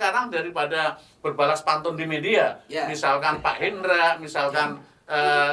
sekarang daripada berbalas pantun di media, misalkan Pak Hendra, misalkan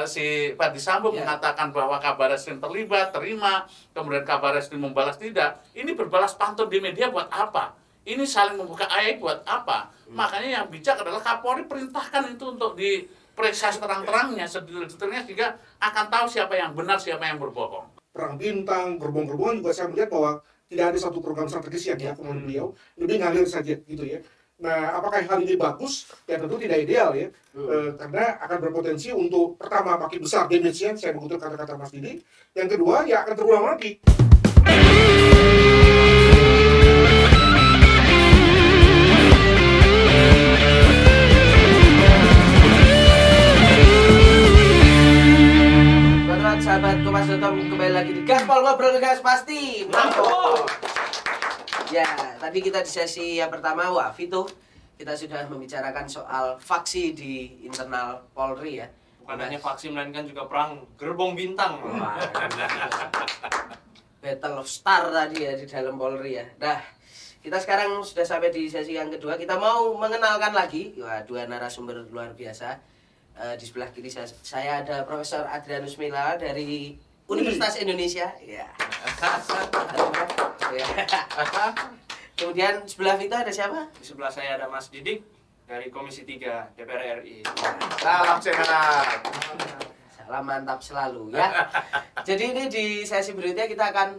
si Ferdy Sambo mengatakan bahwa Kabar Eskrim terlibat, terima, kemudian Kabar Eskrim membalas tidak. Ini berbalas pantun di media buat apa? Ini saling membuka aib buat apa? Makanya yang bijak adalah Kapolri perintahkan itu untuk diperiksa terang-terangnya, sedetailnya, sehingga akan tahu siapa yang benar, siapa yang berbohong. Perang Bintang, gerbong-gerbongan juga saya melihat bahwa tidak ada satu program strategis yang dilakukan oleh beliau, lebih ngalir saja gitu ya. Nah, apakah hal ini bagus? Ya tentu tidak ideal ya, karena akan berpotensi untuk pertama makin besar damage-nya, saya mengutip kata-kata Mas Didi. Yang kedua, ya akan terulang lagi. Sahabat Kompas.com, kembali lagi di Gaspol Ngobrol Gas Pasti Mampu. Ya, tadi kita di sesi yang pertama, wah Vito, kita sudah membicarakan soal faksi di internal Polri ya. Bukan hanya faksi, melainkan juga perang gerbong bintang. Battle of Star tadi ya di dalam Polri ya. Nah, kita sekarang sudah sampai di sesi yang kedua. Kita mau mengenalkan lagi, wah, dua narasumber luar biasa. Di sebelah kiri saya ada Profesor Adrianus Mila dari Universitas Indonesia. Ya. Kemudian sebelah Vito ada siapa? Di sebelah saya ada Mas Didik dari Komisi 3 DPR RI. Salam sehat. Salam mantap selalu ya. Jadi ini di sesi berikutnya kita akan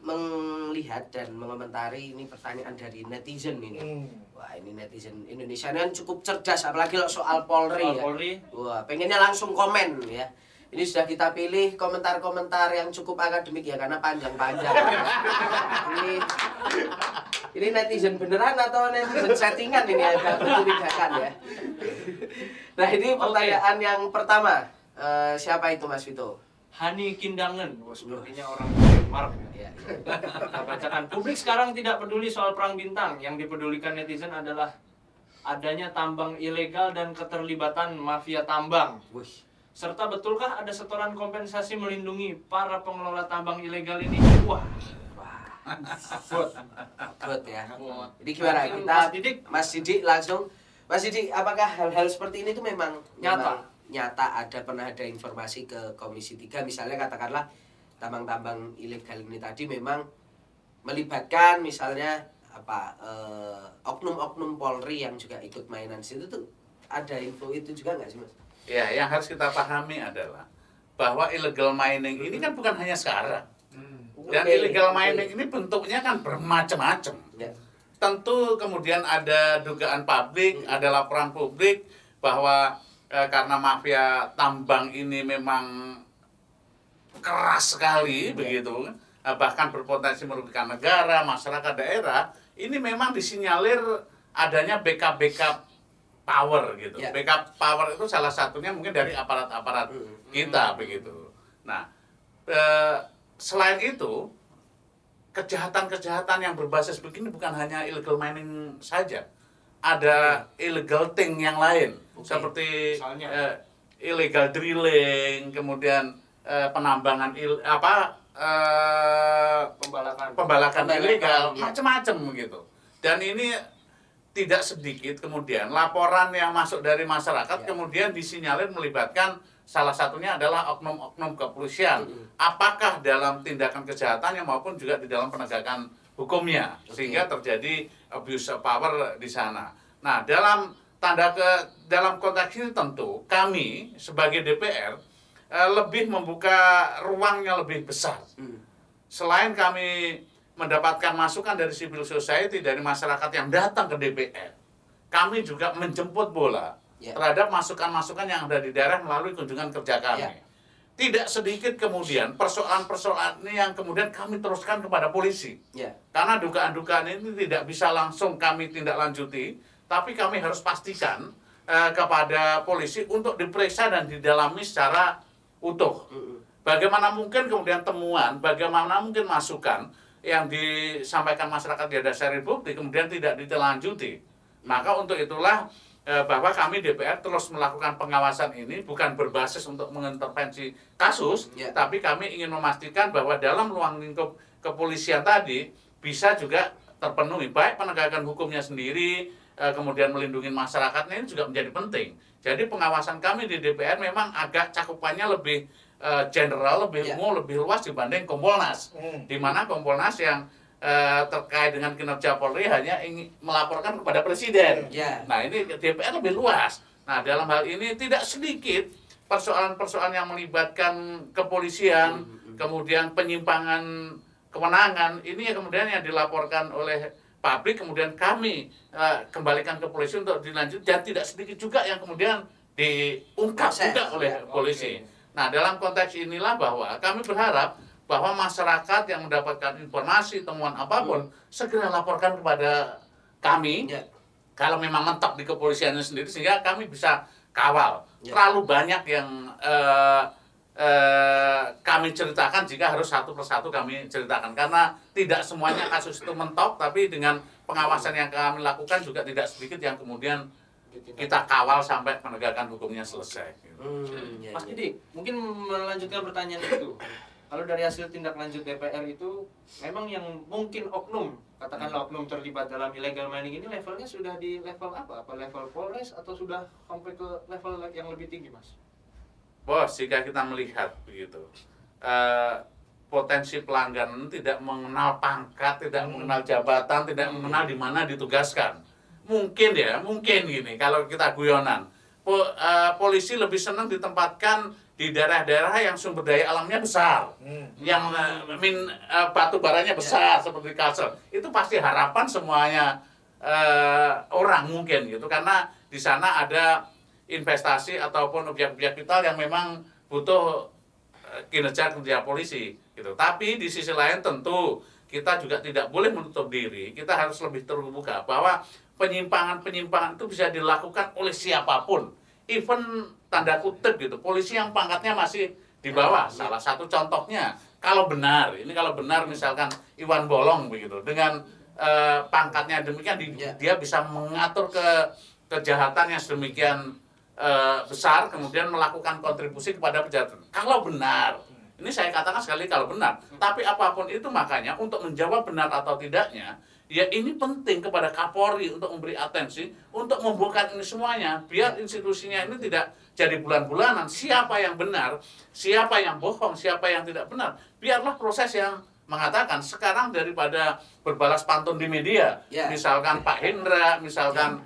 melihat dan mengomentari ini pertanyaan dari netizen ini. Wah, ini netizen Indonesia ini kan cukup cerdas, apalagi soal Polri ya. Wah, pengennya langsung komen ya. Ini sudah kita pilih komentar-komentar yang cukup akademik ya, karena panjang-panjang. Ini netizen beneran atau netizen settingan ini, agak mencurigakan ya. Nah, ini pertanyaan yang pertama. Siapa itu Mas Vito? Hani Kindangen, sepertinya orang Denmark ya. Kita bacakan. Publik sekarang tidak peduli soal perang bintang. Yang dipedulikan netizen adalah adanya tambang ilegal dan keterlibatan mafia tambang. Serta betulkah ada setoran kompensasi melindungi para pengelola tambang ilegal ini? Wah. Good ya. Jadi gimana kita Mas Didik langsung. Mas Didik, apakah hal-hal seperti ini tuh memang nyata pernah ada informasi ke Komisi 3, misalnya katakanlah tambang-tambang ilegal ini tadi memang melibatkan misalnya oknum-oknum Polri yang juga ikut mainan situ tuh, ada info itu juga nggak sih Mas? Ya, yang harus kita pahami adalah bahwa illegal mining ini kan bukan hanya sekarang. Dan illegal mining ini bentuknya kan bermacam-macam. Ya. Tentu kemudian ada dugaan publik, ada laporan publik bahwa karena mafia tambang ini memang keras sekali begitu, bahkan berpotensi merugikan negara, masyarakat daerah, ini memang disinyalir adanya backup power gitu. Backup power itu salah satunya mungkin dari aparat-aparat kita begitu. Nah, selain itu kejahatan-kejahatan yang berbasis begini bukan hanya illegal mining saja. Ada illegal thing yang lain, seperti illegal drilling, kemudian penambangan pembalakan ilegal, macam-macam begitu. Dan ini tidak sedikit kemudian laporan yang masuk dari masyarakat kemudian disinyalir melibatkan salah satunya adalah oknum-oknum kepolisian. Apakah dalam tindakan kejahatannya maupun juga di dalam penegakan hukumnya, sehingga terjadi abuse of power di sana. Nah, dalam konteks ini tentu kami sebagai DPR lebih membuka ruangnya lebih besar. Selain kami mendapatkan masukan dari civil society, dari masyarakat yang datang ke DPR, kami juga menjemput bola terhadap masukan-masukan yang ada di daerah melalui kunjungan kerja kami. Tidak sedikit kemudian persoalan-persoalan ini yang kemudian kami teruskan kepada polisi. Karena dugaan-dugaan ini tidak bisa langsung kami tindak lanjuti, tapi kami harus pastikan kepada polisi untuk diperiksa dan didalami secara utuh. Bagaimana mungkin kemudian temuan, bagaimana mungkin masukan yang disampaikan masyarakat di dasar bukti kemudian tidak ditindaklanjuti. Maka untuk itulah bahwa kami DPR terus melakukan pengawasan ini bukan berbasis untuk mengintervensi kasus, tapi kami ingin memastikan bahwa dalam ruang lingkup kepolisian tadi bisa juga terpenuhi, baik penegakan hukumnya sendiri, kemudian melindungi masyarakatnya ini juga menjadi penting. Jadi pengawasan kami di DPR memang agak cakupannya lebih general, lebih umum, lebih luas dibanding Kompolnas. Di mana Kompolnas yang terkait dengan kinerja Polri hanya ingin melaporkan kepada Presiden. Nah ini DPR lebih luas. Nah dalam hal ini tidak sedikit persoalan-persoalan yang melibatkan kepolisian, kemudian penyimpangan kewenangan, ini kemudian yang dilaporkan oleh publik, kemudian kami kembalikan ke polisi untuk dilanjut, dan tidak sedikit juga yang kemudian diungkap juga oleh polisi. Nah dalam konteks inilah bahwa kami berharap bahwa masyarakat yang mendapatkan informasi, temuan apapun, segera laporkan kepada kami, kalau memang mentok di kepolisiannya sendiri, sehingga kami bisa kawal. Terlalu banyak yang kami ceritakan jika harus satu persatu kami ceritakan, karena tidak semuanya kasus itu mentok, tapi dengan pengawasan yang kami lakukan juga tidak sedikit yang kemudian kita kawal sampai penegakan hukumnya selesai. Mas Didik, mungkin melanjutkan pertanyaan itu. Kalau dari hasil tindak lanjut DPR itu, memang yang mungkin oknum, katakanlah oknum terlibat dalam illegal mining ini levelnya sudah di level apa? Apa level Polres atau sudah sampai ke level yang lebih tinggi, Mas? Bos, jika kita melihat begitu, potensi pelanggaran tidak mengenal pangkat, tidak mengenal jabatan, tidak mengenal di mana ditugaskan. Mungkin gini, kalau kita guyonan, polisi lebih senang ditempatkan di daerah-daerah yang sumber daya alamnya besar, yang batu baranya besar seperti Kalsel. Itu pasti harapan semuanya orang mungkin gitu, karena di sana ada investasi ataupun objek-objek vital yang memang butuh kinerja polisi gitu. Tapi di sisi lain tentu kita juga tidak boleh menutup diri, kita harus lebih terbuka bahwa penyimpangan-penyimpangan itu bisa dilakukan oleh siapapun, even tanda kutip gitu, polisi yang pangkatnya masih di bawah. Salah satu contohnya, kalau benar misalkan Iwan Bolong begitu, dengan pangkatnya demikian, dia bisa mengatur kejahatan yang sedemikian besar, kemudian melakukan kontribusi kepada kejahatan. Kalau benar, ini saya katakan sekali kalau benar, tapi apapun itu, makanya untuk menjawab benar atau tidaknya, ya ini penting kepada Kapolri untuk memberi atensi, untuk membuka ini semuanya, biar institusinya ini tidak jadi bulan-bulanan, siapa yang benar, siapa yang bohong, siapa yang tidak benar. Biarlah proses yang mengatakan, sekarang daripada berbalas pantun di media, misalkan Pak Hendra, misalkan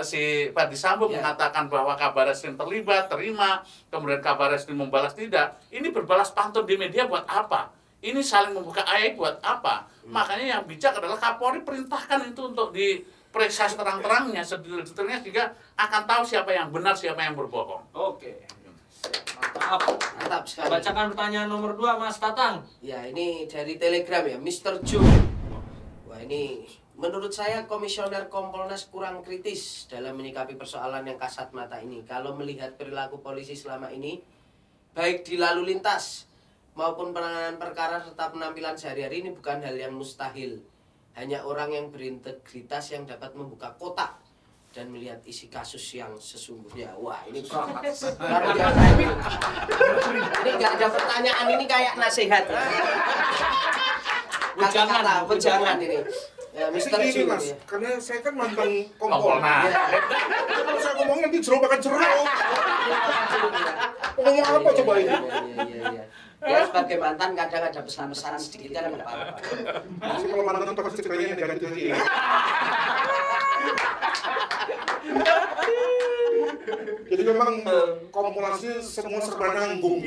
si Ferdy Sambo mengatakan bahwa Kabar Eskrim terlibat, terima, kemudian Kabar Eskrim membalas tidak. Ini berbalas pantun di media buat apa? Ini saling membuka aib buat apa? Makanya yang bijak adalah Kapolri perintahkan itu untuk diperiksa terang-terangnya, sedetailnya, sehingga akan tahu siapa yang benar, siapa yang berbohong. Oke. Mantap sekali. Bacakan pertanyaan nomor 2, Mas Tatang. Ya, ini dari Telegram ya, Mr. Joe. Wah, ini menurut saya Komisioner Kompolnas kurang kritis dalam menyikapi persoalan yang kasat mata ini. Kalau melihat perilaku polisi selama ini, baik di lalu lintas maupun penanganan perkara serta penampilan sehari-hari, ini bukan hal yang mustahil. Hanya orang yang berintegritas yang dapat membuka kotak dan melihat isi kasus yang sesungguhnya. Wah, ini luar biasa. Ini nggak ada pertanyaan, ini kayak nasihat. Jangan ini. Ya, Mr. Ini Mas, ya. karena saya kan mantan Kompolnas. Kompolnas. Kalau saya ngomong nanti jeruk makan jeruk. Ngomong apa coba ini? Iya. Ya, sebagai mantan kadang ada pesan-pesan sedikit kan enggak apa-apa. Masih kalau mantan terus ceritanya negatif aja. Jadi memang Kompolnas ini semua serba nanggung.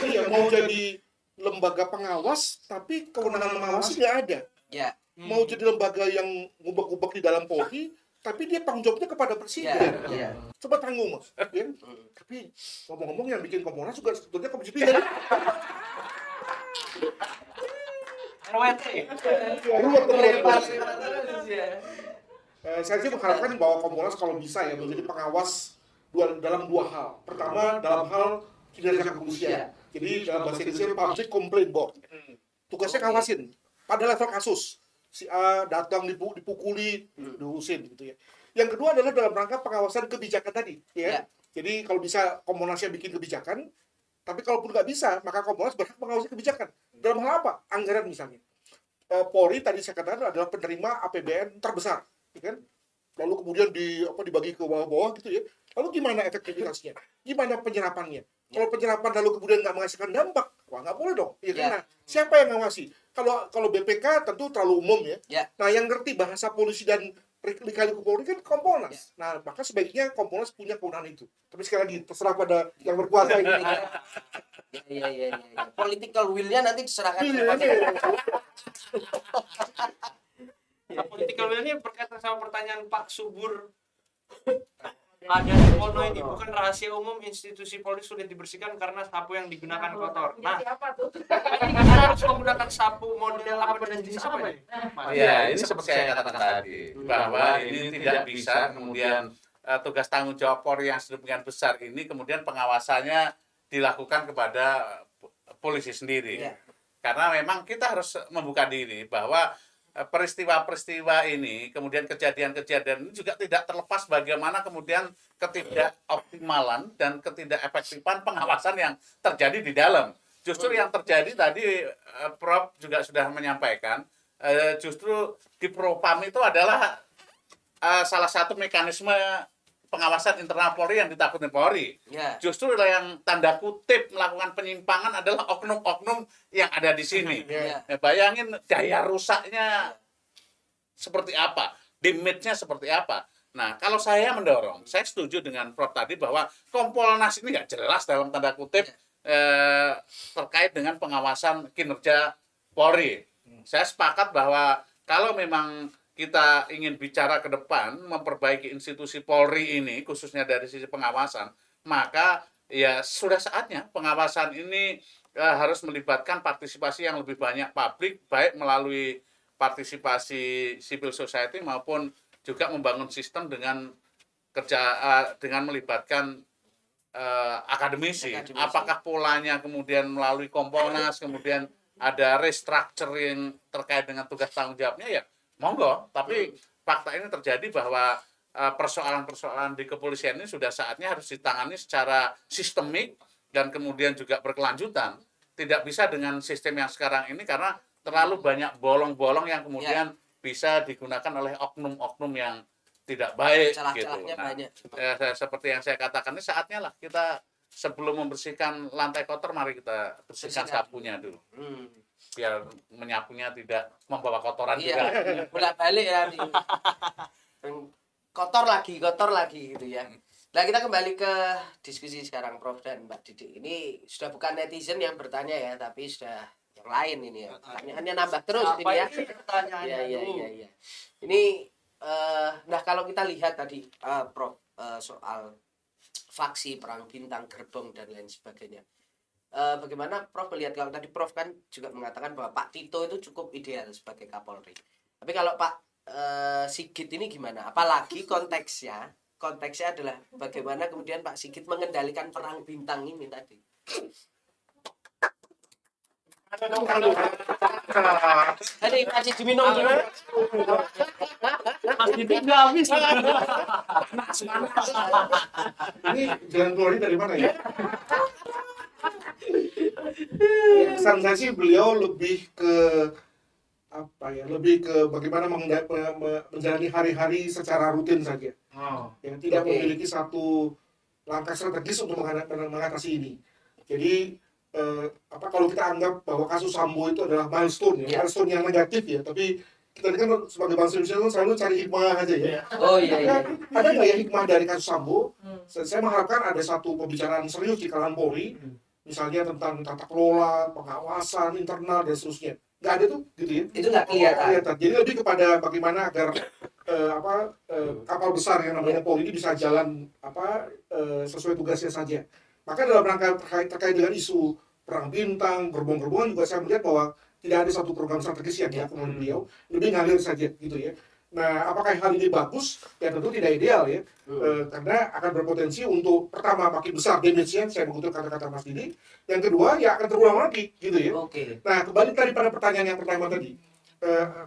Iya, mau jadi lembaga pengawas, tapi kewenangan mengawasi nggak ada. Ya. Mau jadi lembaga yang ngubek-ngubek di dalam Polri, tapi dia tanggung jawabnya kepada presiden. Ya. Coba tanggung, Mas. Ya? Tapi ngomong-ngomong yang bikin Kompolnas juga sebetulnya Komisi 3. RWT. Saya sih mengharapkan bahwa Kompolnas kalau bisa ya menjadi pengawas dalam dua hal. Pertama, dalam hal kinerja kepolisian. Jadi dalam bahasa Indonesia Public Complaint Board. Tugasnya ngawasin pada level kasus. Si A datang dipukuli, diurusin gitu ya. Yang kedua adalah dalam rangka pengawasan kebijakan tadi, ya. Jadi kalau bisa Kompolnasnya bikin kebijakan, tapi kalaupun nggak bisa, maka Kompolnas berhak mengawasi kebijakan. Dalam hal apa? Anggaran misalnya. Polri tadi saya katakan adalah penerima APBN terbesar, ya kan? Lalu kemudian dibagi ke bawah-bawah gitu ya. Lalu gimana efektivitasnya? Gimana penyerapannya? Kalau penyerapan lalu kemudian nggak menghasilkan dampak, wah nggak boleh dong. Ya kan? Nah, siapa yang ngawasi? Kalau BPK tentu terlalu umum ya. Nah, yang ngerti bahasa polisi dan lika-liku Polri kan Kompolnas. Nah, maka sebaiknya Kompolnas punya kewenangan itu. Tapi sekali lagi terserah pada yang berkuasa ini. Iya. Political will-nya nanti diserahkan kepada Political will ini berkaitan sama pertanyaan Pak Subur. Ada di Pono ini bukan rahasia umum, institusi Polri sulit dibersihkan karena sapu yang digunakan kotor. Nah, kita harus menggunakan sapu model apa dan jenis apa ini? Ya, ini seperti saya katakan tadi, bahwa ini tidak bisa kemudian tugas tanggung jawab Polri yang sedemikian besar ini kemudian pengawasannya dilakukan kepada polisi sendiri. Karena memang kita harus membuka diri bahwa peristiwa-peristiwa ini, kemudian kejadian-kejadian ini juga tidak terlepas bagaimana kemudian ketidakoptimalan dan ketidakefektifan pengawasan yang terjadi di dalam. Justru yang terjadi tadi Prof juga sudah menyampaikan, justru di Propam itu adalah salah satu mekanisme pengawasan internal Polri yang ditakuti Polri. Justru yang tanda kutip melakukan penyimpangan adalah oknum-oknum yang ada di sini. Bayangin daya rusaknya seperti apa, damage-nya seperti apa. Nah, kalau saya mendorong, saya setuju dengan Prof tadi bahwa Kompolnas ini nggak jelas dalam tanda kutip terkait dengan pengawasan kinerja Polri. Saya sepakat bahwa kalau memang kita ingin bicara ke depan, memperbaiki institusi Polri ini, khususnya dari sisi pengawasan, maka ya sudah saatnya pengawasan ini harus melibatkan partisipasi yang lebih banyak publik, baik melalui partisipasi civil society maupun juga membangun sistem dengan dengan melibatkan akademisi. Apakah polanya kemudian melalui Kompolnas, kemudian ada restructuring terkait dengan tugas tanggung jawabnya, ya monggo, tapi fakta ini terjadi bahwa persoalan-persoalan di kepolisian ini sudah saatnya harus ditangani secara sistemik dan kemudian juga berkelanjutan. Tidak bisa dengan sistem yang sekarang ini karena terlalu banyak bolong-bolong yang kemudian bisa digunakan oleh oknum-oknum yang tidak baik gitu. Nah, seperti yang saya katakan ini saatnya lah kita sebelum membersihkan lantai kotor, mari kita bersihkan sapunya dulu. Biar menyapunya tidak membawa kotoran juga. Bolak-balik ya. Kotor lagi gitu ya. Nah, kita kembali ke diskusi sekarang Prof dan Mbak Didi. Ini sudah bukan netizen yang bertanya ya, tapi sudah yang lain ini ya. Pertanyaannya nambah terus ini ya. Iya. Ini nah kalau kita lihat tadi Prof soal faksi, perang bintang, gerbong dan lain sebagainya. Bagaimana Prof melihat, kalau tadi Prof kan juga mengatakan bahwa Pak Tito itu cukup ideal sebagai Kapolri. Tapi kalau Pak Sigit ini gimana? Apalagi konteksnya adalah bagaimana kemudian Pak Sigit mengendalikan perang bintang ini tadi. Tadi masih diminum dulu. Mas Didi nggak habis. Ini jalan keluarnya dari mana ya? Kesan saya sih beliau lebih ke bagaimana menjalani hari-hari secara rutin saja. Yang tidak memiliki satu langkah strategis untuk mengatasi ini. Jadi kalau kita anggap bahwa kasus Sambo itu adalah milestone yang negatif ya, tapi kita ini kan sebagai bangsa Indonesia kan selalu cari hikmah aja ya. Ada nggak ya hikmah dari kasus Sambo? Saya mengharapkan ada satu pembicaraan serius di kalangan Polri, misalnya tentang tata kelola, pengawasan internal dan seterusnya. Nggak ada tuh, gitu ya. Itu nggak kelihatan. Jadi lebih kepada bagaimana agar kapal besar yang namanya Polri ini bisa jalan sesuai tugasnya saja. Maka dalam rangka terkait dengan isu perang bintang, gerbong-gerbongan juga saya melihat bahwa tidak ada satu program strategis yang dilakukan oleh beliau, lebih ngalir saja gitu ya. Nah, apakah hal ini bagus? Ya tentu tidak ideal ya, karena akan berpotensi untuk pertama makin besar damage-nya, saya mengutip kata-kata Mas Didi. Yang kedua, ya akan terulang lagi gitu ya. Nah, kembali tadi pada pertanyaan yang pertama tadi.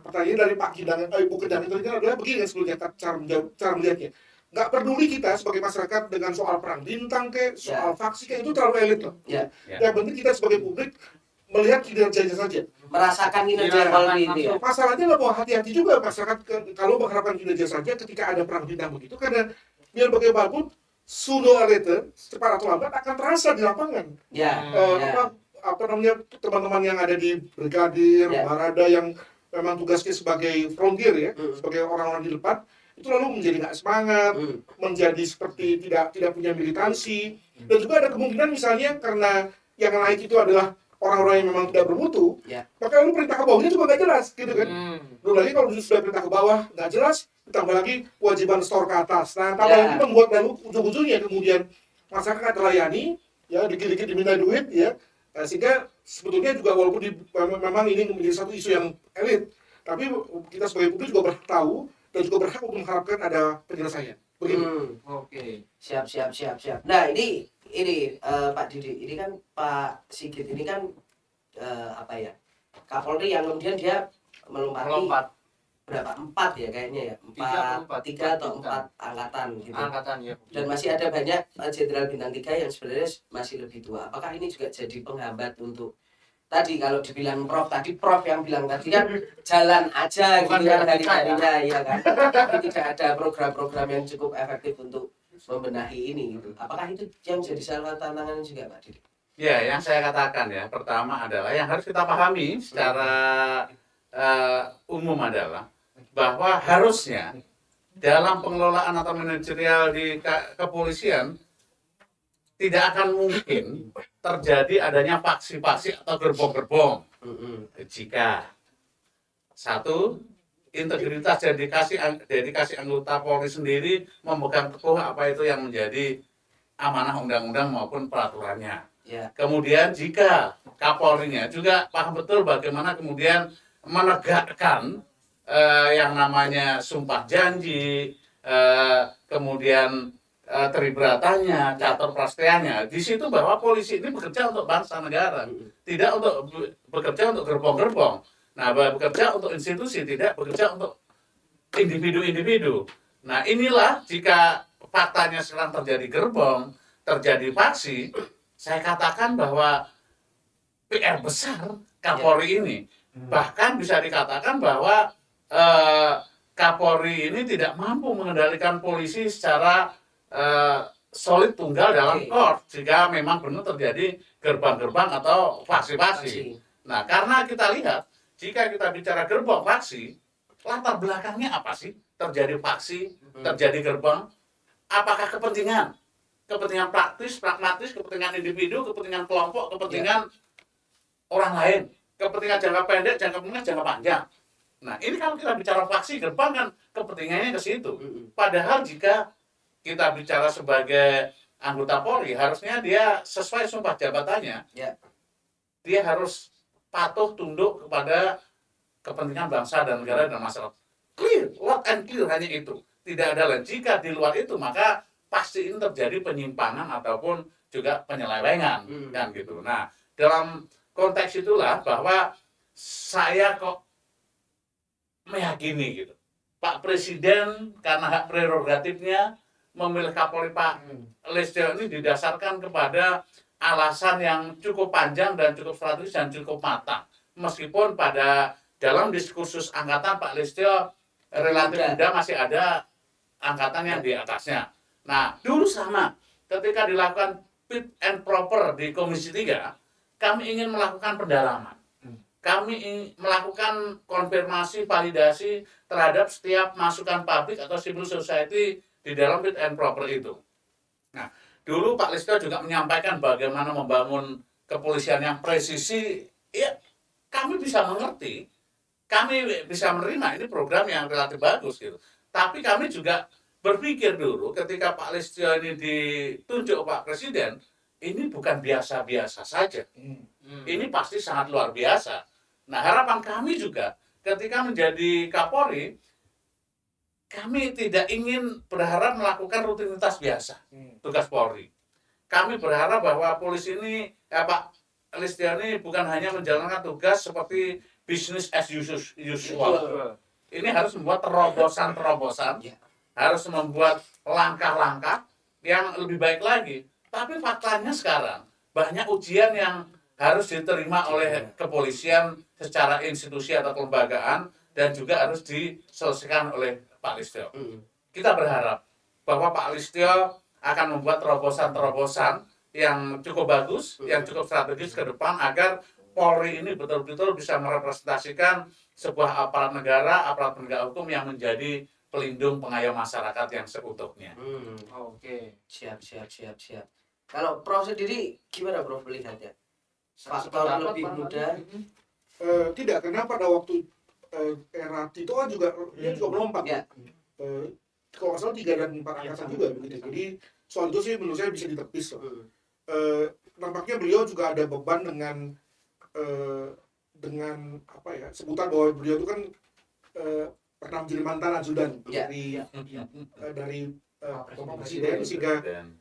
Pertanyaan dari Pak Kidang, Ibu Kedang itu adalah begini sebelumnya cara melihatnya. Nggak peduli kita sebagai masyarakat dengan soal perang bintang soal faksi itu terlalu elit loh. Yang penting kita sebagai publik melihat kinerjanya saja. Merasakan kinerja Iya. Polri itu ya. Masalahnya adalah bahwa hati-hati juga masyarakat kalau mengharapkan kinerja saja ketika ada perang bintang begitu, karena biar bagaimanapun sooner or later, cepat atau lambat akan terasa di lapangan. Ya. Apa namanya, teman-teman yang ada di brigadir, Ya. barada yang memang tugasnya sebagai frontier ya, sebagai orang-orang di depan, itu lalu menjadi nggak semangat, menjadi seperti tidak punya militansi, dan juga ada kemungkinan misalnya karena yang naik itu adalah orang-orang yang memang tidak bermutu, Ya. maka lalu perintah ke bawahnya juga nggak jelas, gitu kan? Belum lagi kalau sudah perintah ke bawah nggak jelas, ditambah lagi kewajiban store ke atas. Nah, tambah Ya. lagi membuat lalu ujung-ujungnya kemudian masyarakat terlayani, ya dikit-dikit diminta duit, ya. Sehingga sebetulnya juga walaupun memang ini menjadi satu isu yang elit, tapi kita sebagai publik juga berhak tahu dan juga berhak untuk mengharapkan ada penyelesaian. Begitu. Oke. Siap. Nah, ini Pak Didi, ini kan Pak Sigit ini kan apa ya? Kapolri yang kemudian dia melompat berapa? 4 ya kayaknya ya. 3 atau 4 angkatan gitu. Angkatan ya. Dan masih ada banyak jenderal bintang 3 yang sebenarnya masih lebih tua. Apakah ini juga jadi penghambat untuk tadi kalau dibilang Prof yang bilang tadi kan jalan aja Bukan gitu kan jalan kita, hari-harinya ya kan. Tapi tidak ada program-program yang cukup efektif untuk membenahi ini gitu. Apakah itu yang jadi salah tantangan juga Pak Didi? Ya, yang saya katakan ya, pertama adalah yang harus kita pahami secara umum adalah bahwa harusnya dalam pengelolaan atau manajerial di kepolisian tidak akan mungkin terjadi adanya faksi-faksi atau gerbong-gerbong jika satu, integritas dan dedikasi anggota Polri sendiri memegang teguh apa itu yang menjadi amanah undang-undang maupun peraturannya. Ya. Kemudian jika Kapolrinya juga paham betul bagaimana kemudian menegakkan yang namanya sumpah janji, kemudian teribratannya, catur prasteanya, di situ bahwa polisi ini bekerja untuk bangsa negara, tidak untuk bekerja untuk gerbong-gerbong. Nah, bekerja untuk institusi, tidak bekerja untuk individu-individu. Nah, inilah jika faktanya sekarang terjadi gerbong, terjadi faksi, saya katakan bahwa PR besar Kapolri ini. Bahkan bisa dikatakan bahwa Kapolri ini tidak mampu mengendalikan polisi secara solid tunggal dalam korps jika memang benar terjadi gerbang-gerbang atau faksi-faksi. Nah, karena kita lihat jika kita bicara gerbong faksi, latar belakangnya apa sih? Terjadi faksi, terjadi gerbang, apakah kepentingan praktis, pragmatis, kepentingan individu, kepentingan kelompok, kepentingan orang lain, kepentingan jangka pendek, jangka menengah, jangka panjang. Nah, ini kalau kita bicara faksi, gerbang kan kepentingannya ke situ. Padahal jika kita bicara sebagai anggota Polri, harusnya dia sesuai sumpah jabatannya, dia harus patuh tunduk kepada kepentingan bangsa dan negara dan masyarakat. Clear, loud and clear, hanya itu. Tidak ada lain. Jika di luar itu, maka pasti ini terjadi penyimpangan ataupun juga penyelewengan, kan gitu. Nah, dalam konteks itulah bahwa saya kok meyakini gitu, Pak Presiden karena hak prerogatifnya memilih Kapolri Pak Listio ini didasarkan kepada alasan yang cukup panjang dan cukup strategis dan cukup matang. Meskipun pada dalam diskursus angkatan Pak Listio relatif muda, masih ada angkatan yang di atasnya. Nah, dulu sama ketika dilakukan fit and proper di Komisi 3, kami ingin melakukan pendalaman. Kami melakukan konfirmasi, validasi terhadap setiap masukan publik atau civil society di dalam fit and proper itu. Nah, dulu Pak Listio juga menyampaikan bagaimana membangun kepolisian yang presisi. Ya, kami bisa mengerti, kami bisa menerima ini program yang relatif bagus gitu. Tapi kami juga berpikir dulu ketika Pak Listio ini ditunjuk Pak Presiden, ini bukan biasa-biasa saja. Ini pasti sangat luar biasa. Nah, harapan kami juga ketika menjadi Kapolri, kami tidak ingin berharap melakukan rutinitas biasa tugas Polri. Kami berharap bahwa polisi ini, Pak Listio ini bukan hanya menjalankan tugas seperti business as usual. Ini harus membuat terobosan-terobosan, harus membuat langkah-langkah yang lebih baik lagi. Tapi faktanya sekarang banyak ujian yang harus diterima oleh kepolisian secara institusi atau kelembagaan dan juga harus diselesaikan oleh Pak Listio. Kita berharap bahwa Pak Listio akan membuat terobosan-terobosan yang cukup bagus, yang cukup strategis ke depan agar Polri ini betul-betul bisa merepresentasikan sebuah aparat negara, aparat penegak hukum yang menjadi pelindung pengayom masyarakat yang seutuhnya. Oke. Siap. Kalau Prof sendiri gimana Prof melihatnya? Faktor Sependapat, lebih Pak. muda. Tidak, karena pada waktu era Tito kan juga dia juga melompat. Ya. Kalau nggak salah 3 dan 4 angkatan juga begitu. Jadi soal itu sih menurut saya bisa ditepis. Nampaknya beliau juga ada beban dengan apa ya, sebutan bahwa beliau itu kan pernah menjadi mantan ajudan Ya. dari Bapak Presiden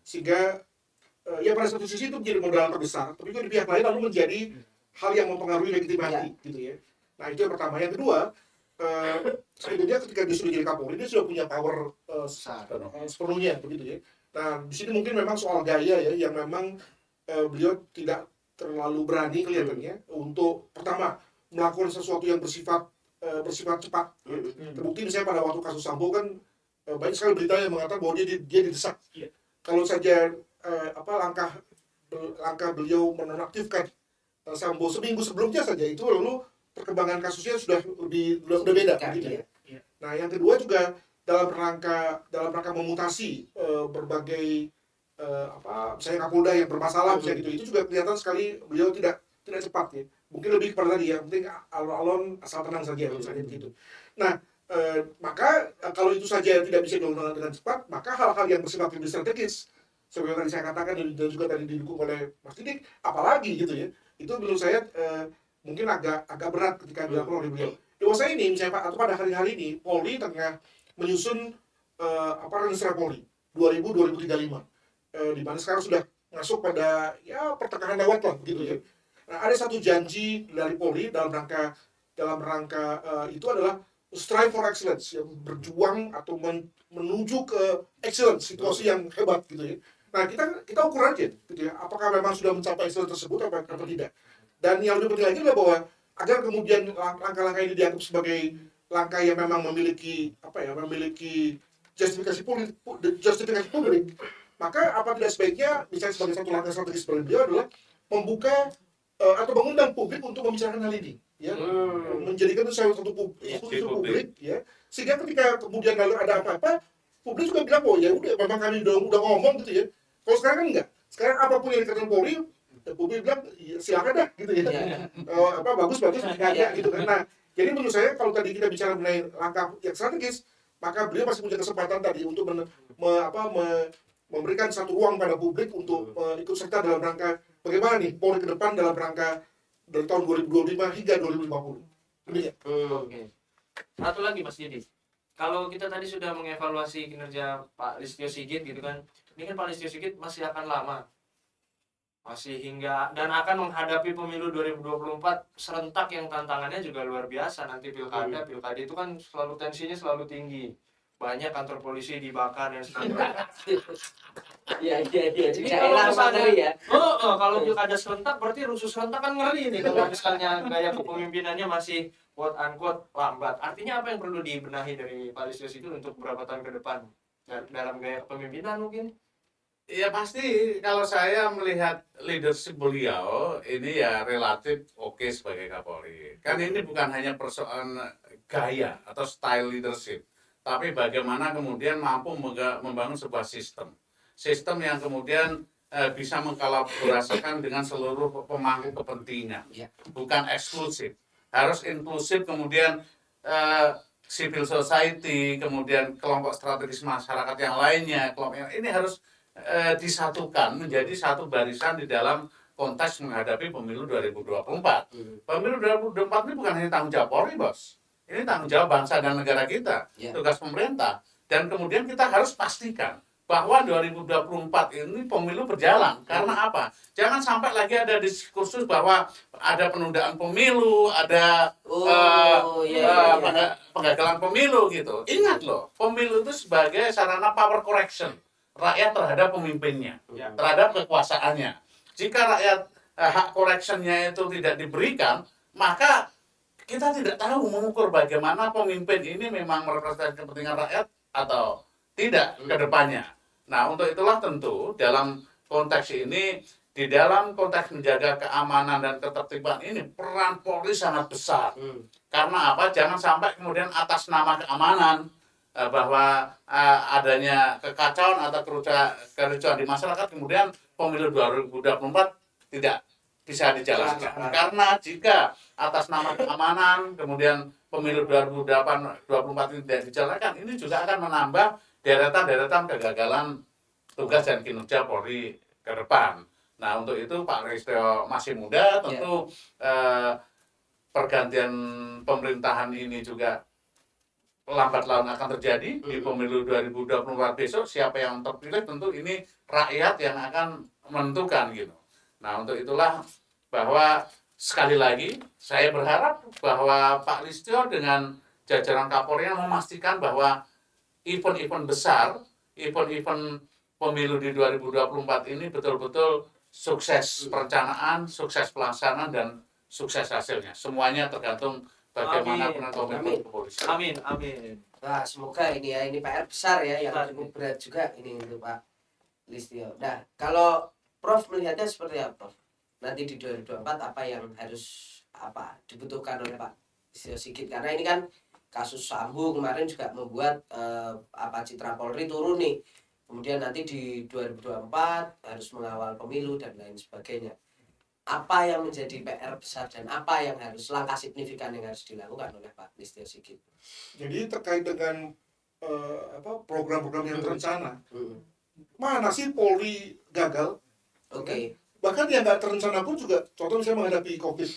sehingga ya pada satu sisi itu menjadi modal terbesar, tapi juga di pihak lain lalu menjadi hal yang mempengaruhi legitimasi gitu ya. Nah itu yang pertama. Yang kedua, sebetulnya ketika dia sudah jadi Kapolri dia sudah punya power sepenuhnya begitu ya. Nah di sini mungkin memang soal gaya ya yang memang beliau tidak terlalu berani kelihatannya untuk pertama melakukan sesuatu yang bersifat cepat. Terbukti misalnya pada waktu kasus Sambo kan banyak sekali berita yang mengatakan bahwa dia didesak. Kalau saja langkah beliau menonaktifkan Sambo seminggu sebelumnya saja itu lalu perkembangan kasusnya sudah beda gitu ya. Nah yang kedua juga dalam rangka memutasi berbagai misalnya Kapolda yang bermasalah misalnya gitu, itu juga kelihatan sekali beliau tidak cepat ya. Mungkin lebih kepada tadi yang penting alon-alon asal tenang saja misalnya begitu. Nah maka kalau itu saja tidak bisa dilakukan dengan cepat, maka hal-hal yang bersifat lebih strategis seperti yang tadi saya katakan dan juga tadi didukung oleh Mas Didik, apalagi gitu ya, itu menurut saya mungkin agak berat ketika dilakukan oleh beliau. Dewasa ini misalnya Pak, atau pada hari-hari ini Polri tengah menyusun Rencana Polri 2035. Di mana sekarang sudah masuk pada ya pertengahan lewat lah gitu ya. Nah, ada satu janji dari Polri dalam rangka itu adalah strive for excellence, yang berjuang atau menuju ke excellence, situasi yang hebat gitu ya. Nah, kita ukur aja gitu ya, apakah memang sudah mencapai excellence tersebut atau tidak. Dan yang lebih penting lagi adalah bahwa agar kemudian langkah-langkah ini dianggap sebagai langkah yang memang memiliki justifikasi publik, maka apa tidak sebaiknya misalnya sebagai satu langkah strategis beliau adalah membuka atau mengundang publik untuk membicarakan hal ini ya, menjadikan itu satu isu publik ya, sehingga ketika kemudian lalu ada apa-apa publik juga bilang oh ya udah memang kami udah ngomong gitu ya. Kalau sekarang kan enggak, sekarang apapun yang dikatakan Polri publik bilang ya, silakan dah gitu ya. Bagus ada gitu kan. Nah jadi menurut saya kalau tadi kita bicara mengenai langkah yang strategis, maka beliau masih punya kesempatan tadi untuk memberikan satu ruang pada publik untuk ikut serta dalam rangka bagaimana nih Polri ke depan dalam rangka dari tahun 2025 hingga 2050. Demikian. Oke. Satu lagi Mas Didi. Kalau kita tadi sudah mengevaluasi kinerja Pak Listio Sigit gitu kan. Ini kan Pak Listio Sigit masih akan lama. Masih hingga dan akan menghadapi pemilu 2024 serentak yang tantangannya juga luar biasa. Nanti pilkada itu kan selalu tensinya selalu tinggi. Banyak kantor polisi dibakar dan sebagainya. Iya. Jadi kalau misalnya, kalau pilkada serentak berarti rusuh serentak kan ngeri nih. Kalau misalnya gaya kepemimpinannya masih quote unquote lambat. Artinya apa yang perlu dibenahi dari Pak Listio itu untuk beberapa tahun ke depan dalam gaya kepemimpinan mungkin? Ya pasti kalau saya melihat leadership beliau ini ya relatif oke sebagai Kapolri. Kan ini bukan hanya persoalan gaya atau style leadership, tapi bagaimana kemudian mampu membangun sebuah sistem yang kemudian bisa mengkolaborasikan dengan seluruh pemangku kepentingan, bukan eksklusif, harus inklusif, kemudian civil society, kemudian kelompok strategis masyarakat yang lainnya, ini harus disatukan menjadi satu barisan di dalam konteks menghadapi pemilu 2024. Pemilu 2024 ini bukan hanya tanggung jawab Polri, Bos. Ini tanggung jawab bangsa dan negara kita, tugas pemerintah. Dan kemudian kita harus pastikan bahwa 2024 ini pemilu berjalan. Karena apa? Jangan sampai lagi ada diskursus bahwa ada penundaan pemilu, ada penggagalan pemilu gitu. Ingat loh, pemilu itu sebagai sarana power correction rakyat terhadap pemimpinnya, terhadap kekuasaannya. Jika rakyat hak correctionnya itu tidak diberikan, maka kita tidak tahu mengukur bagaimana pemimpin ini memang merepresentasikan kepentingan rakyat atau tidak ke depannya. Nah, untuk itulah tentu dalam konteks ini, di dalam konteks menjaga keamanan dan ketertiban ini, peran Polri sangat besar. Karena apa? Jangan sampai kemudian atas nama keamanan, bahwa adanya kekacauan atau kericuan di masyarakat, kemudian pemilu 2024 tidak bisa dijalankan. Karena jika atas nama keamanan kemudian pemilu 2024 ini tidak dijalankan, ini juga akan menambah deretan kegagalan tugas dan kinerja Polri ke depan. Nah, untuk itu Pak Listio masih muda, tentu pergantian pemerintahan ini juga lambat laun akan terjadi di pemilu 2024 besok. Siapa yang terpilih tentu ini rakyat yang akan menentukan gitu. Nah, untuk itulah bahwa sekali lagi saya berharap bahwa Pak Listio dengan jajaran Kapolri memastikan bahwa event-event besar, event-event pemilu di 2024 ini betul-betul sukses perencanaan, sukses pelaksanaan, dan sukses hasilnya. Semuanya tergantung bagaimana komitmen kepolisian. Amin, amin. Nah, semoga ini PR besar ya, yang cukup berat juga ini untuk Pak Listio. Nah, kalau Prof melihatnya seperti apa, Prof? Nanti di 2024 apa yang harus dibutuhkan oleh Pak Listio Sigit? Karena ini kan kasus Sambo kemarin juga membuat citra Polri turun nih. Kemudian nanti di 2024 harus mengawal pemilu dan lain sebagainya. Apa yang menjadi PR besar dan apa yang harus langkah signifikan yang harus dilakukan oleh Pak Listio Sigit? Jadi terkait dengan program-program yang terencana, mana sih Polri gagal? Oke. Bahkan yang nggak terencana pun juga, contoh misalnya menghadapi COVID,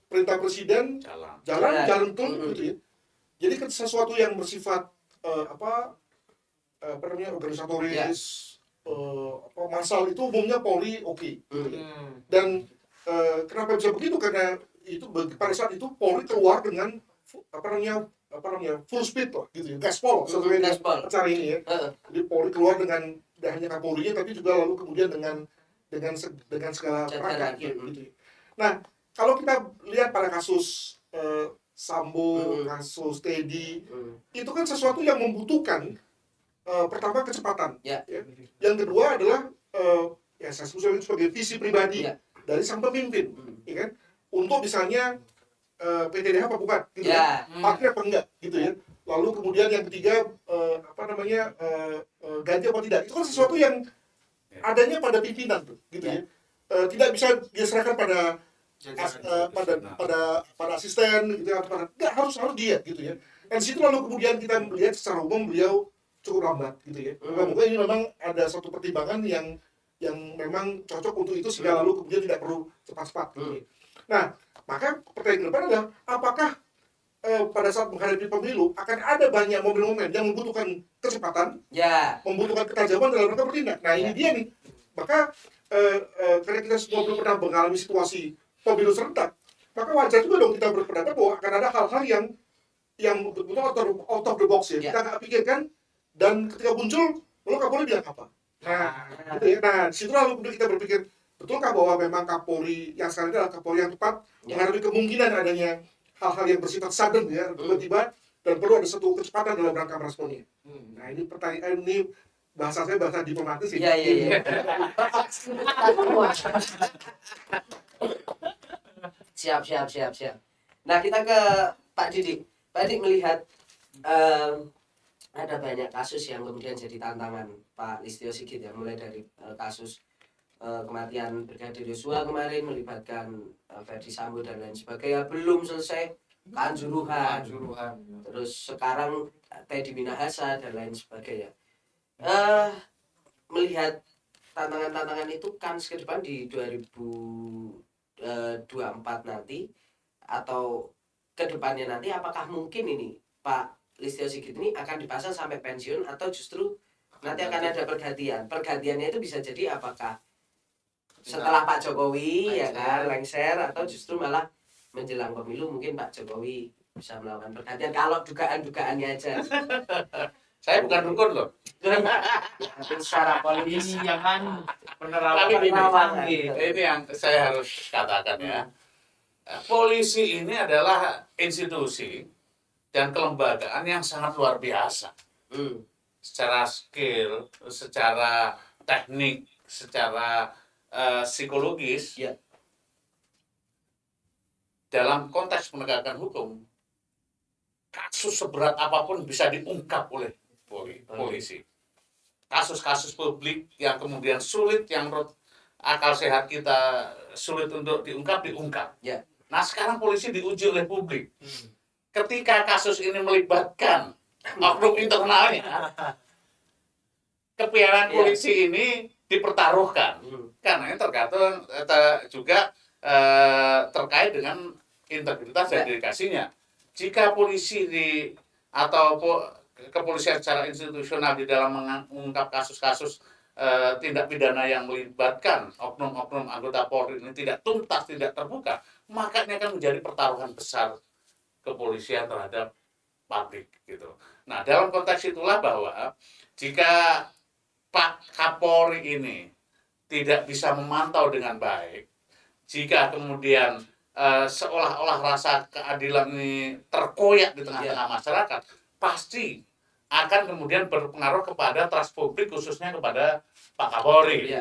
perintah presiden jalan betul gitu ya. Jadi sesuatu yang bersifat organisatoris, massal itu umumnya Polri oke. Dan kenapa bisa begitu? Karena itu pada saat itu Polri keluar dengan full speed loh, gitu ya, gaspol sesuai dengan acara ini ya. Jadi Polri keluar dengan tidak hanya Kapolrinya tapi juga lalu kemudian dengan segala perangkat gitu ya. Nah, kalau kita lihat pada kasus Sambo, kasus Teddy, itu kan sesuatu yang membutuhkan pertama kecepatan. Ya. Yang kedua adalah saya sebut sebagai visi pribadi dari sang pemimpin, ya kan? Untuk misalnya PTDH apa bukan, gitu ya? Pakai apa enggak, gitu ya? Lalu kemudian yang ketiga ganti apa tidak? Itu kan sesuatu yang adanya pada pimpinan tuh, gitu ya. Tidak bisa diserahkan pada asisten, gitu ya, harus dia, gitu ya. Dan situ lalu kemudian kita melihat secara umum beliau cukup lambat, gitu ya. Moga-moga ini memang ada satu pertimbangan yang memang cocok untuk itu sehingga lalu kemudian tidak perlu cepat-cepat. Gitu ya. Nah, maka pertanyaan ke depan adalah apakah pada saat menghadapi pemilu akan ada banyak momen-momen yang membutuhkan kecepatan, membutuhkan ketajaman dalam rangka bertindak. Nah, ini dia nih. Maka karena kita semua belum pernah mengalami situasi pemilu serentak, maka wajar juga dong kita berpendapat bahwa akan ada hal-hal yang betul-betul out of the box ya. Kita nggak pikirkan, dan ketika muncul, lalu Kapolri bilang apa? Nah, gitu ya. Nah, disitu lalu kemudian kita berpikir, betulkah bahwa memang Kapolri yang sekarang ini adalah Kapolri yang tepat menghadapi kemungkinan adanya hal-hal yang bersifat sudden ya, tiba-tiba, dan perlu ada satu kecepatan dalam rangka meresponnya. Nah, ini pertanyaan, ini bahasa saya bahasa diplomatis ya. Iya. Siap. Nah, kita ke Pak Didik. Pak Didik melihat ada banyak kasus yang kemudian jadi tantangan Pak Listio Sigit ya, mulai dari kasus kematian Brigadir Yosua kemarin melibatkan Ferdy Sambo dan lain sebagainya, belum selesai Kanjuruhan. Terus sekarang Teddy Minahasa dan lain sebagainya. Melihat tantangan-tantangan itu kan ke depan di 2024 nanti atau ke depannya nanti, apakah mungkin ini Pak Listio Sigit ini akan dipasang sampai pensiun atau justru nanti akan ada pergantian? Pergantiannya itu bisa jadi apakah setelah Pak Jokowi ya kan lengser, atau justru malah menjelang pemilu mungkin Pak Jokowi bisa melakukan pergantian, kalau dugaan-dugaannya aja. Saya bukan dukun loh. Tapi secara politis Iya kan Tapi penerapan gini, canggih. ini yang saya harus katakan ya. Polisi ini adalah institusi dan kelembagaan yang sangat luar biasa. Secara skill, secara teknik, secara psikologis. Ya. Dalam konteks penegakan hukum, kasus seberat apapun bisa diungkap oleh polisi. Kasus-kasus publik yang kemudian sulit, yang menurut akal sehat kita sulit untuk diungkap. Ya. Nah, sekarang polisi diuji oleh publik. Ketika kasus ini melibatkan oknum internalnya, kepiawaian polisi ini dipertaruhkan. Karena ini tergantung juga terkait dengan integritas dan dedikasinya. Jika polisi atau kepolisian secara institusional di dalam mengungkap kasus-kasus tindak pidana yang melibatkan oknum-oknum anggota Polri ini tidak tuntas, tidak terbuka, maka ini akan menjadi pertaruhan besar kepolisian terhadap publik gitu. Nah, dalam konteks itulah bahwa jika Pak Kapolri ini tidak bisa memantau dengan baik, jika kemudian seolah-olah rasa keadilan ini terkoyak di tengah-tengah masyarakat, pasti akan kemudian berpengaruh kepada trust publik, khususnya kepada Pak Kapolri.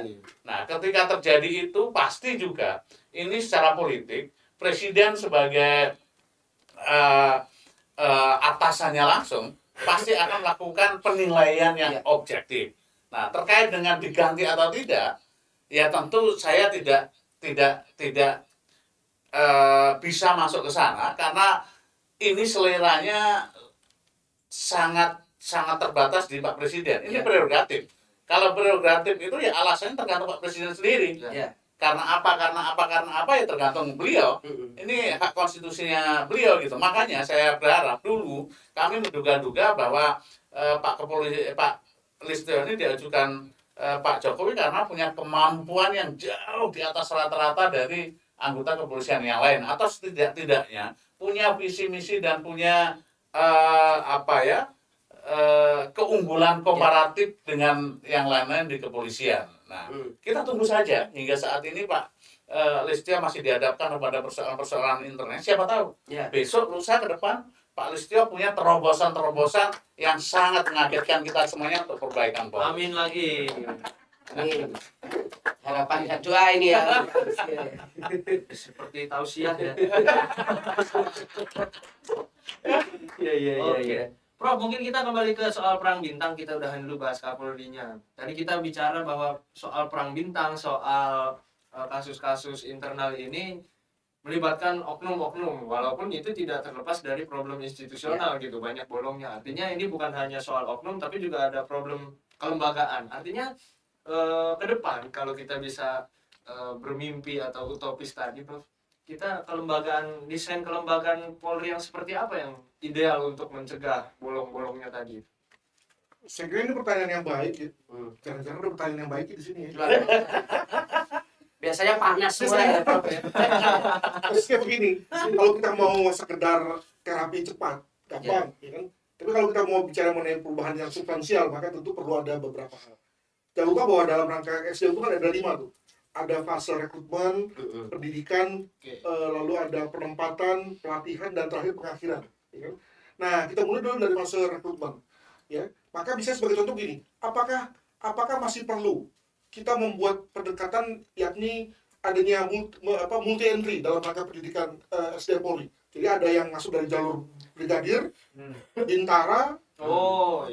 Nah, ketika terjadi itu, pasti juga ini secara politik, Presiden sebagai atasannya langsung, pasti akan melakukan penilaian yang objektif. Nah, terkait dengan diganti atau tidak, ya tentu saya tidak bisa masuk ke sana karena ini seleranya sangat terbatas di Pak Presiden. Ini prerogatif. Kalau prerogatif itu ya alasannya tergantung Pak Presiden sendiri. Karena apa ya tergantung beliau. Ini hak konstitusinya beliau gitu. Makanya saya berharap dulu kami menduga-duga bahwa Pak Listio ini diajukan Pak Jokowi karena punya kemampuan yang jauh di atas rata-rata dari anggota kepolisian yang lain, atau setidak-tidaknya punya visi misi dan punya keunggulan komparatif dengan yang lain-lain di kepolisian. Nah, kita tunggu saja hingga saat ini Pak Listio masih dihadapkan kepada persoalan internet. Siapa tahu besok lusa ke depan Pak Listio punya terobosan-terobosan yang sangat mengagetkan kita semuanya untuk perbaikan Polri. Amin lagi. Amin. Harapan dan doa ini ya. Seperti tausiah ya. Iya. Oke. Prof, mungkin kita kembali ke soal Perang Bintang. Kita udah dulu bahas Kapolrinya. Tadi kita bicara bahwa soal Perang Bintang, soal kasus-kasus internal ini melibatkan oknum-oknum, walaupun itu tidak terlepas dari problem institusional gitu, banyak bolongnya. Artinya ini bukan hanya soal oknum, tapi juga ada problem kelembagaan. Artinya ke depan kalau kita bisa bermimpi atau utopis tadi, Prof, kita desain kelembagaan Polri yang seperti apa yang ideal untuk mencegah bolong-bolongnya tadi? Saya kira ini pertanyaan yang baik ya. Jangan-jangan ada pertanyaan yang baik di sini ya. Biasanya panas semua ya, Prof. Terus kayak begini, kalau kita mau sekedar terapi cepat, gampang, ya kan? Tapi kalau kita mau bicara mengenai perubahan yang substansial, maka tentu perlu ada beberapa hal. Jangan lupa bahwa dalam rangka SDM itu kan ada 5 tuh. Ada fase rekrutmen, pendidikan, lalu ada penempatan, pelatihan, dan terakhir pengakhiran. Ya kan? Nah, kita mulai dulu dari fase rekrutmen. Ya, maka bisa sebagai contoh gini, apakah masih perlu kita membuat pendekatan yakni adanya multi entry dalam rangka pendidikan SDM Polri. Jadi ada yang masuk dari jalur brigadir, bintara,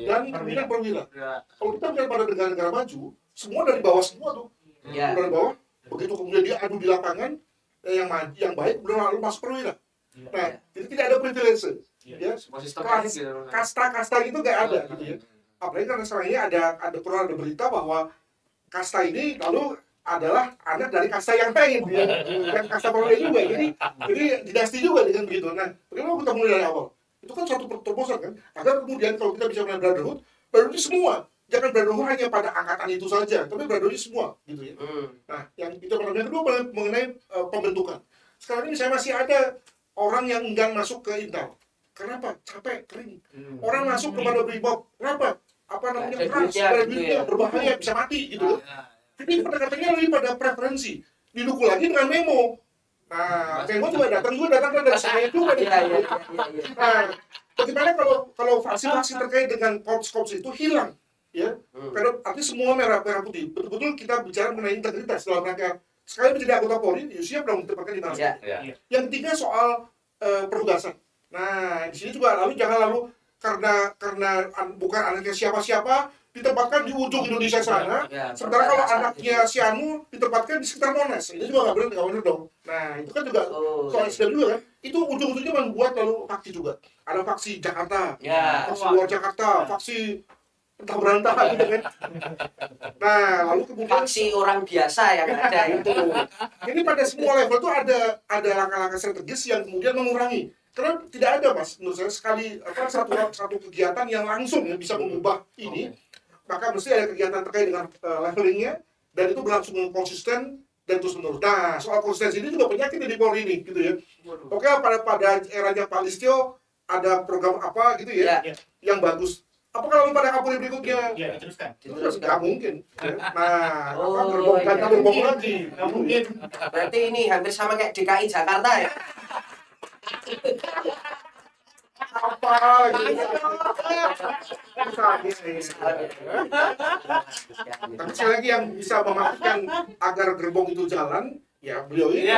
dan kemudian perwira. Kalau kita melihat pada negara-negara maju, semua dari bawah semua tuh. Dari bawah, begitu kemudian dia adu di lapangan, yang baik kemudian lalu masuk perwira. Nah, jadi tidak ada privilege. Ya, kasta itu nggak ada gitu ya. Apalagi karena sekarang ini ada berita bahwa kasta ini lalu adalah anak dari kasta yang lain, yang kasta Polri juga. Jadi dinasti juga dengan begitu. Nah, bagaimana kita mulai dari awal? Itu kan suatu terobosan kan. Agar kemudian kalau kita bisa melihat brotherhood semua. Jangan brotherhood hanya pada angkatan itu saja, tapi brotherhood semua, gitu ya. Nah, yang kedua mengenai pembentukan. Sekarang ini saya masih ada orang yang enggan masuk ke Intel. Kenapa? Capek, kering. Orang masuk kepada Brimob. Kenapa? apa namanya Ada keras, duitnya, ada gitu duitnya, ya. berbahaya, bisa mati gitu loh. Ini pendekatannya lebih pada preferensi, didukung lagi dengan memo. Nah, memo juga datang dari saya juga nih. Iya, iya, iya, iya. Nah, bagaimana kalau faksi-faksi terkait dengan korps itu hilang, ya? Karena artinya semua merah putih. Betul-betul kita bicara mengenai integritas dalam rangka sekali menjadi anggota Polri, ya siap dong ditempatkan di mana. Iya. Ya. Yang ketiga soal penugasan. Nah, di sini juga jangan lalu karena bukan anaknya siapa-siapa ditempatkan di ujung Indonesia sana. Ya, Sementara kalau perbatasan anaknya gitu. si Anu ditempatkan di sekitar Monas, ini juga nggak benar dong. Nah, itu kan juga Oh, soal iya. SDM juga kan. Itu ujung-ujungnya membuat lalu faksi juga. Ada faksi Jakarta, Ya. faksi luar Jakarta, faksi entah berantah gitu kan. Nah, lalu kemudian Faksi orang biasa yang ada itu. ini pada semua level tuh ada langkah-langkah strategis yang kemudian mengurangi. Karena tidak ada mas, menurut saya satu kegiatan yang langsung yang bisa mengubah ini, maka mesti ada kegiatan terkait dengan levelingnya dan itu berlangsung konsisten dan terus menerus. Nah, soal konsistensi ini juga penyakit di Polri ini, gitu ya. Oke, pada eranya Pak Listio ada program apa gitu ya, yang bagus. Apa kalau pada Kapolri berikutnya? Ya, diteruskan. Terus nggak mungkin. Ya. Nah, Oh, berbong iya. lagi. Nggak mungkin. Berarti ini hampir sama kayak DKI Jakarta ya. Apa gitu. Tapi sekali lagi yang bisa memastikan agar gerbong itu jalan, ya beliau ini.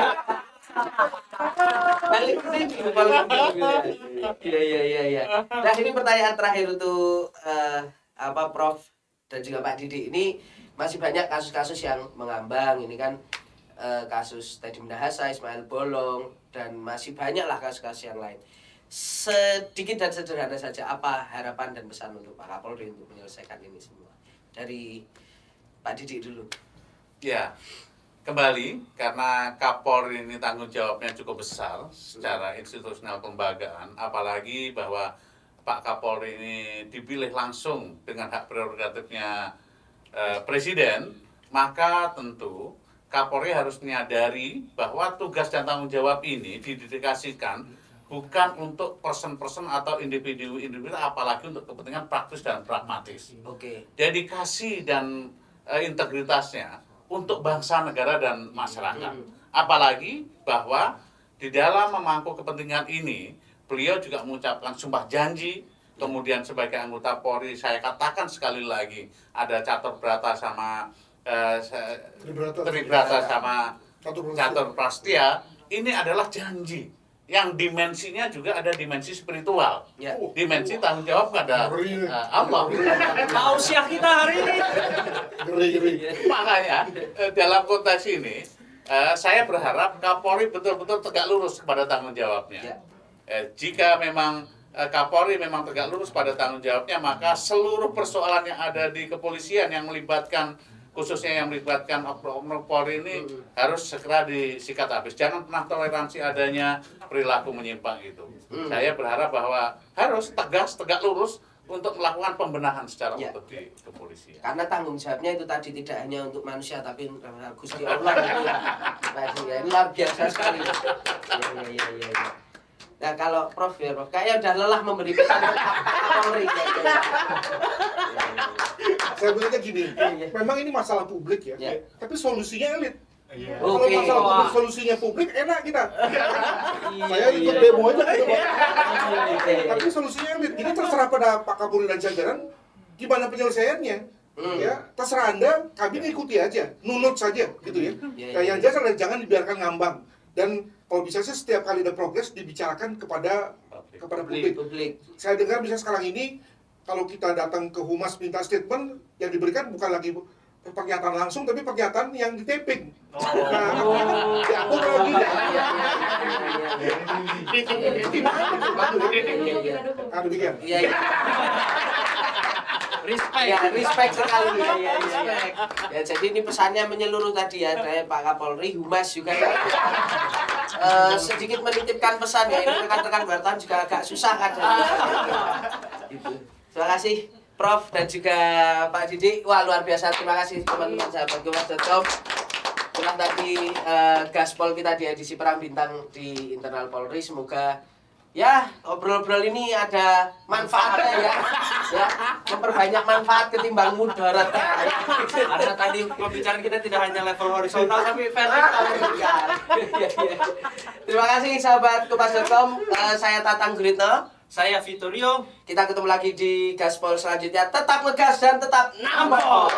Balik ke sini, balik ke sini. Iya. Nah, ini pertanyaan terakhir untuk Prof dan juga Pak Didi. Ini masih banyak kasus-kasus yang mengambang. Ini kan kasus Teddy Minahasa, Ismail Bolong, dan masih banyak lah kasus-kasus yang lain. Sedikit dan sederhana saja, apa harapan dan pesan untuk Pak Kapolri untuk menyelesaikan ini semua? Dari Pak Didi dulu. Ya, kembali karena Kapolri ini tanggung jawabnya cukup besar secara institusional kelembagaan, apalagi bahwa Pak Kapolri ini dipilih langsung dengan hak prerogatifnya Presiden, maka tentu Kapolri harus menyadari bahwa tugas dan tanggung jawab ini didedikasikan bukan untuk person-person atau individu-individu, apalagi untuk kepentingan praktis dan pragmatis. Oke. Dedikasi dan integritasnya untuk bangsa, negara, dan masyarakat. Apalagi bahwa di dalam memangku kepentingan ini, beliau juga mengucapkan sumpah janji, kemudian sebagai anggota Polri, saya katakan sekali lagi, ada Catur Brata sama Tribrata sama Catur Prastia, ini adalah janji. Yang dimensinya juga ada dimensi spiritual, Ya. dimensi tanggung jawab pada Allah. Tausiah kita hari ini. Makanya dalam konteks ini saya berharap Kapolri betul-betul tegak lurus pada tanggung jawabnya. Ya. Jika memang Kapolri memang tegak lurus pada tanggung jawabnya, maka seluruh persoalan yang ada di kepolisian yang melibatkan, khususnya yang melibatkan oknum Polri ini harus segera disikat habis. Jangan pernah toleransi adanya perilaku menyimpang itu. Saya berharap bahwa harus tegas, tegak lurus untuk melakukan pembenahan secara Ya. utuh di kepolisian. Karena tanggung jawabnya itu tadi tidak hanya untuk manusia tapi Gusti Allah gitu ya. Ya, ini luar biasa sekali. Iya. Nah, kalau Prof ya, Prof, kayaknya udah lelah memberi pesan ke Kapolri kayaknya. Saya bilangnya gini, memang ini masalah publik ya, Ya. tapi solusinya elit. Iya. Kalau Oke. masalah publik, solusinya publik enak kita. Saya ikut demo aja gitu. Tapi solusinya elit. Ini terserah pada Pak Kapolri dan jajaran gimana penyelesaiannya. Ya, terserah Anda, kami ikuti aja, nunut saja gitu ya. Iya. Nah, yang jelas adalah jangan dibiarkan ngambang. Dan kalau bisa sih setiap kali ada progres dibicarakan kepada publik. Publik. Saya dengar misalnya sekarang ini kalau kita datang ke Humas minta statement yang diberikan bukan lagi pernyataan langsung tapi pernyataan yang ditaping. Nah, diatur lagi. Nah, demikian. Iya. Respect. Ya, respect sekali. Iya. Ya, jadi ini pesannya menyeluruh tadi ya dari Pak Kapolri, Humas juga. Sedikit menitipkan pesan ya, ini rekan-rekan wartawan juga agak susah kan. Gitu. Terima kasih Prof dan juga Pak Didi. Wah, luar biasa. Terima kasih teman-teman sahabat Kompas.com. Itulah tadi gaspol kita di edisi Perang Bintang di internal Polri. Semoga Ya, obrol-obrol ini ada manfaatnya ya. Ya, memperbanyak manfaat ketimbang mudarat. Karena tadi pembicaraan kita tidak hanya level horizontal tapi vertikal. Ya. Terima kasih sahabat Kupas.com. Saya Tatang Guritno. Saya Vittorio. Kita ketemu lagi di Gaspol selanjutnya. Tetap ngegas dan tetap nampol.